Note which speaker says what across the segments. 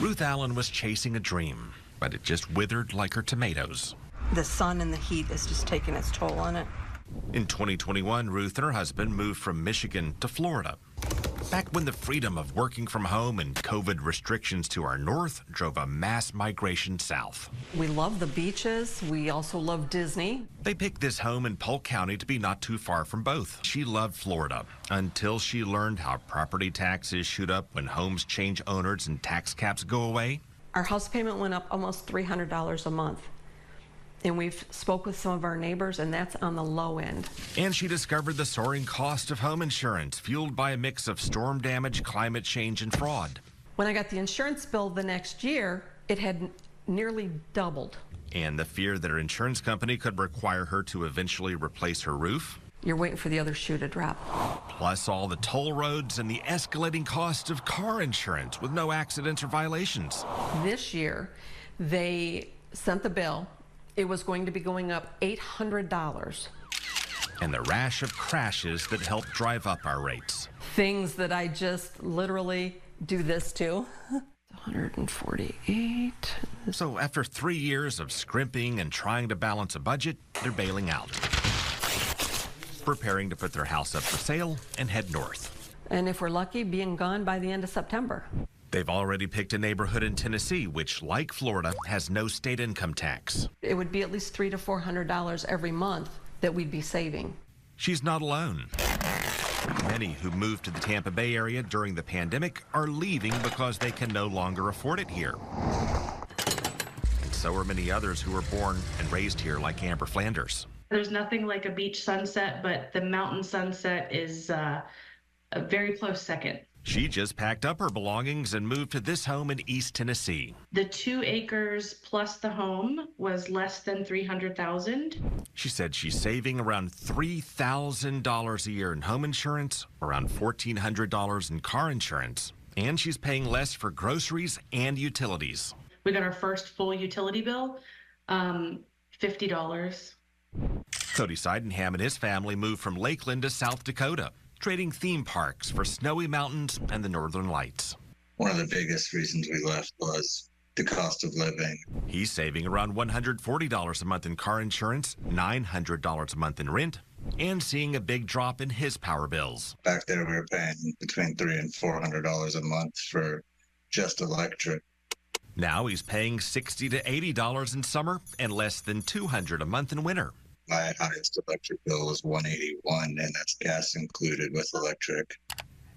Speaker 1: Ruth Allen was chasing a dream, but it just withered like her tomatoes.
Speaker 2: The sun and the heat is just taking its toll on it.
Speaker 1: In 2021, Ruth and her husband moved from Michigan to Florida. Back when the freedom of working from home and COVID restrictions to our north drove a mass migration south.
Speaker 2: We love the beaches. We also love Disney.
Speaker 1: They picked this home in Polk County to be not too far from both. She loved Florida until she learned how property taxes shoot up when homes change owners and tax caps go away.
Speaker 2: Our house payment went up almost $300 a month. And we've spoke with some of our neighbors, and that's on the low end.
Speaker 1: And she discovered the soaring cost of home insurance, fueled by a mix of storm damage, climate change, and fraud.
Speaker 2: When I got the insurance bill the next year, it had nearly doubled.
Speaker 1: And the fear that her insurance company could require her to eventually replace her roof.
Speaker 2: You're waiting for the other shoe to drop.
Speaker 1: Plus all the toll roads and the escalating cost of car insurance with no accidents or violations.
Speaker 2: This year, they sent the bill. It was going to be going up $800.
Speaker 1: And the rash of crashes that helped drive up our rates.
Speaker 2: Things that I just literally do this to. 148.
Speaker 1: So after 3 years of scrimping and trying to balance a budget, they're bailing out. Preparing to put their house up for sale and head north.
Speaker 2: And if we're lucky, being gone by the end of September.
Speaker 1: They've already picked a neighborhood in Tennessee, which, like Florida, has no state income tax.
Speaker 2: It would be at least $300 to $400 every month that we'd be saving.
Speaker 1: She's not alone. Many who moved to the Tampa Bay area during the pandemic are leaving because they can no longer afford it here. And so are many others who were born and raised here, like Amber Flanders.
Speaker 3: There's nothing like a beach sunset, but the mountain sunset is a very close second.
Speaker 1: She just packed up her belongings and moved to this home in East Tennessee.
Speaker 3: The 2 acres plus the home was less than $300,000.
Speaker 1: She said she's saving around $3,000 a year in home insurance, around $1,400 in car insurance, and she's paying less for groceries and utilities.
Speaker 3: We got our first full utility bill, $50.
Speaker 1: Cody Seidenham and his family moved from Lakeland to South Dakota, trading theme parks for snowy mountains and the northern lights.
Speaker 4: One of the biggest reasons we left was the cost of living.
Speaker 1: He's saving around $140 a month in car insurance, $900 a month in rent, and seeing a big drop in his power bills.
Speaker 4: Back there, we were paying between $300 and $400 a month for just electric.
Speaker 1: Now he's paying $60 to $80 in summer and less than $200 a month in winter.
Speaker 4: My highest electric bill was $181, and that's gas included with electric.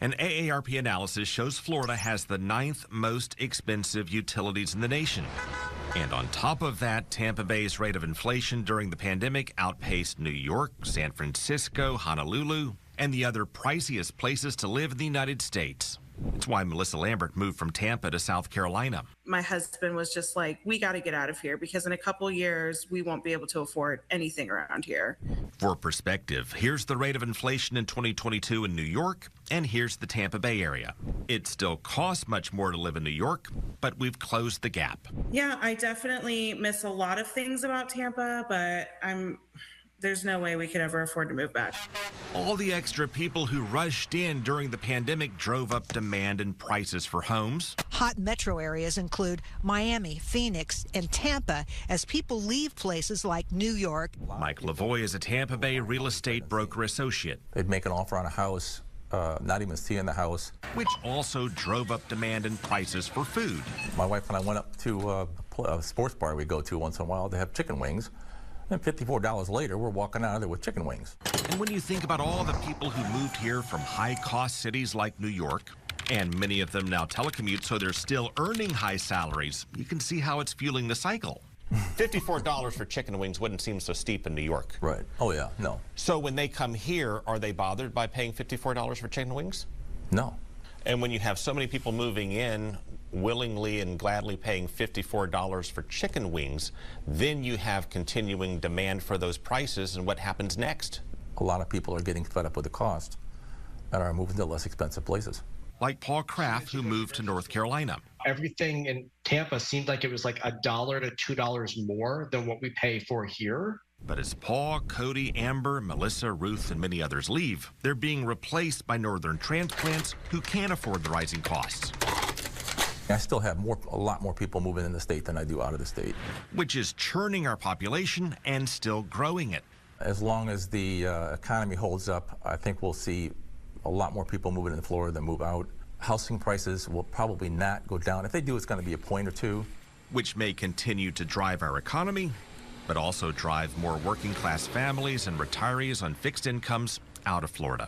Speaker 1: An AARP analysis shows Florida has the 9th most expensive utilities in the nation. And on top of that, Tampa Bay's rate of inflation during the pandemic outpaced New York, San Francisco, Honolulu, and the other priciest places to live in the United States. It's why Melissa Lambert moved from Tampa to South Carolina.
Speaker 5: My husband was just like, we got to get out of here because in a couple years, we won't be able to afford anything around here.
Speaker 1: For perspective, here's the rate of inflation in 2022 in New York, and here's the Tampa Bay area. It still costs much more to live in New York, but we've closed the gap.
Speaker 5: Yeah, I definitely miss a lot of things about Tampa, but there's no way we could ever afford to move back.
Speaker 1: All the extra people who rushed in during the pandemic drove up demand and prices for homes.
Speaker 6: Hot metro areas include Miami, Phoenix, and Tampa as people leave places like New York.
Speaker 1: Mike Lavoie is a Tampa Bay real estate broker associate.
Speaker 7: They'd make an offer on a house, not even seeing the house.
Speaker 1: Which also drove up demand and prices for food.
Speaker 7: My wife and I went up to a sports bar we go to once in a while to have chicken wings. And $54 later, we're walking out of there with chicken wings.
Speaker 1: And when you think about all the people who moved here from high-cost cities like New York, and many of them now telecommute, so they're still earning high salaries, you can see how it's fueling the cycle. $54 for chicken wings wouldn't seem so steep in New York.
Speaker 7: Right. Oh, yeah. No.
Speaker 1: So when they come here, are they bothered by paying $54 for chicken wings?
Speaker 7: No.
Speaker 1: And when you have so many people moving in, willingly and gladly paying $54 for chicken wings, then you have continuing demand for those prices, and what happens next?
Speaker 7: A lot of people are getting fed up with the cost and are moving to less expensive places.
Speaker 1: Like Paul Kraft, who moved to North Carolina.
Speaker 8: Everything in Tampa seemed like it was like $1 to $2 more than what we pay for here.
Speaker 1: But as Paul, Cody, Amber, Melissa, Ruth, and many others leave, they're being replaced by northern transplants who can't afford the rising costs.
Speaker 7: I still have a lot more people moving in the state than I do out of the state.
Speaker 1: which is churning our population and still growing it.
Speaker 7: As long as the economy holds up, I think we'll see a lot more people moving into Florida than move out. Housing prices will probably not go down. If they do, it's going to be a point or two.
Speaker 1: Which may continue to drive our economy, but also drive more working class families and retirees on fixed incomes out of Florida.